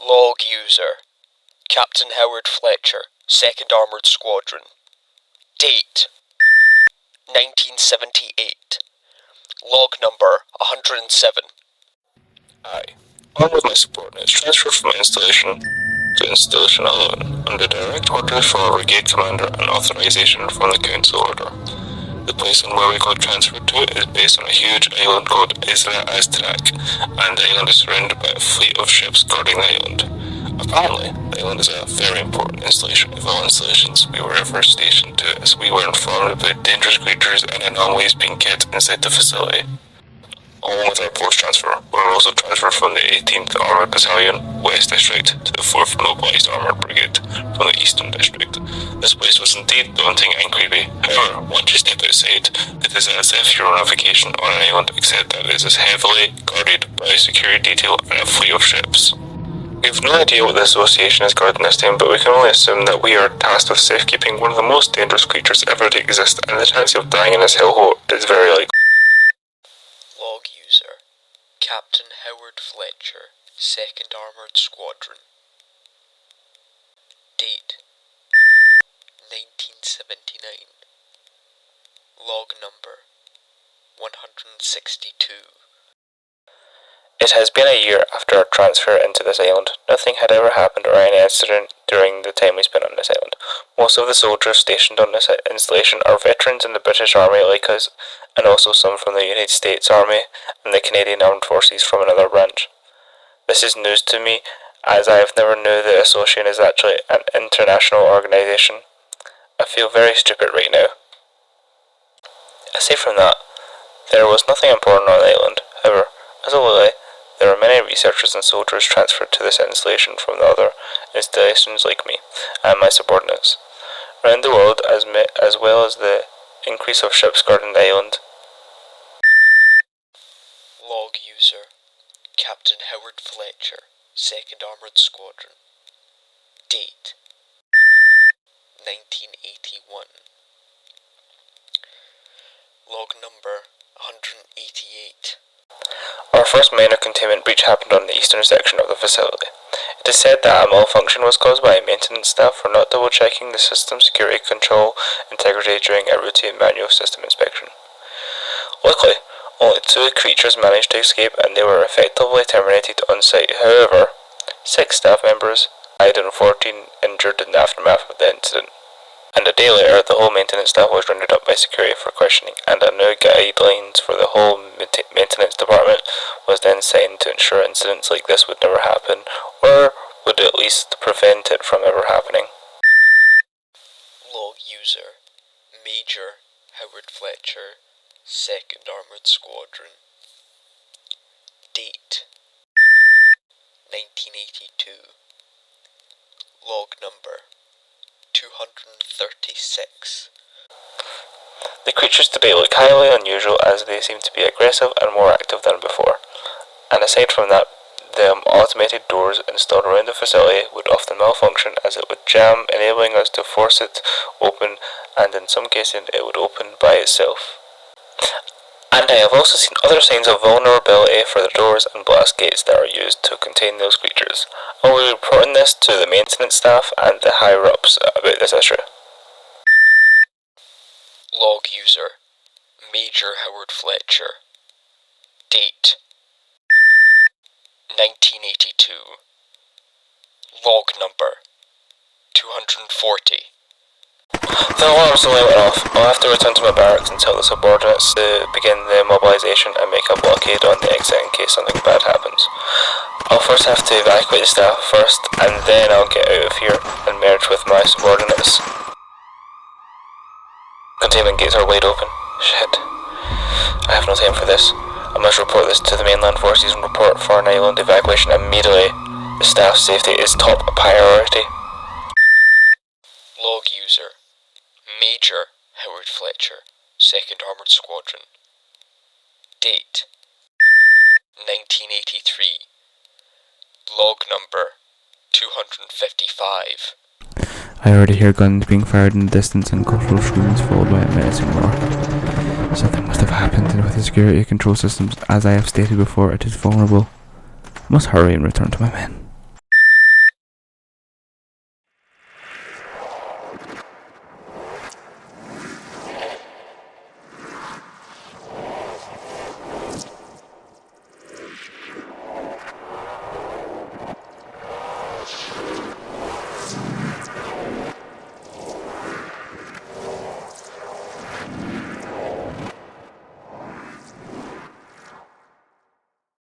Log user, Captain Howard Fletcher, 2nd Armoured Squadron. Date, 1978. Log number 107. I, along with my subordinates, transferred from installation to installation alone, under direct orders from our brigade commander and authorization from the council order. The place and where we got transferred to is based on a huge island called Isla Az-trac, and the island is surrounded by a fleet of ships guarding the island. Apparently, the island is a very important installation of all installations we were ever stationed to, as we were informed about dangerous creatures and anomalies being kept inside the facility. Along with our post-transfer, we were also transferred from the 18th Armoured Battalion, West District, to the 4th Mobilised Armoured Brigade, from the Eastern District. This place was indeed daunting and creepy. However, once you step outside, it is as if you're on a vacation on an island, except that it is heavily guarded by a security detail and a fleet of ships. We have no idea what the Association is guarding this time, but we can only assume that we are tasked with safekeeping one of the most dangerous creatures ever to exist, and the chance of dying in this hellhole is very likely. Log user, Captain Howard Fletcher, 2nd Armoured Squadron. Date, 1979. Log number 162. It has been a year after our transfer into this island. Nothing had ever happened or any incident during the time we spent on this island. Most of the soldiers stationed on this installation are veterans in the British Army like us, and also some from the United States Army and the Canadian Armed Forces from another branch. This is news to me, as I have never knew the Association is actually an international organisation. I feel very stupid right now. Aside from that, there was nothing important on the island. However, as a lily, there are many researchers and soldiers transferred to this installation from the other installations like me and my subordinates around the world, as well as the increase of ships guarding the island. Log user, Captain Howard Fletcher, 2nd Armoured Squadron. Date, 1981. Log number 188. Our first minor containment breach happened on the eastern section of the facility. It is said that a malfunction was caused by maintenance staff for not double-checking the system security control integrity during a routine manual system inspection. Luckily, only 2 creatures managed to escape and they were effectively terminated on site. However, 6 staff members died and 14 injured in the aftermath of the incident. And a day later, the whole maintenance staff was rounded up by security for questioning, and a new guidelines for the whole maintenance department was then signed to ensure incidents like this would never happen, or would at least prevent it from ever happening. Log user, Major Howard Fletcher, 2nd Armoured Squadron. Date, 1982. Log number 236. The creatures today look highly unusual, as they seem to be aggressive and more active than before. And aside from that, the automated doors installed around the facility would often malfunction, as it would jam, enabling us to force it open, and in some cases it would open by itself. And I have also seen other signs of vulnerability for the doors and blast gates that are used to contain those creatures. I will be reporting this to the maintenance staff and the higher-ups about this issue. Log user, Major Howard Fletcher. Date, 1982. Log number 240. The alarms suddenly went off. I'll have to return to my barracks and tell the subordinates to begin the mobilisation and make a blockade on the exit in case something bad happens. I'll first have to evacuate the staff first, and then I'll get out of here and merge with my subordinates. Containment gates are wide open. Shit. I have no time for this. I must report this to the mainland forces and report for an island evacuation immediately. The staff's safety is top priority. Log user, Major Howard Fletcher, 2nd Armoured Squadron. Date, 1983. Log number 255. I already hear guns being fired in the distance and guttural screams followed by a menacing roar. Something must have happened with the security control systems. As I have stated before, it is vulnerable. I must hurry and return to my men.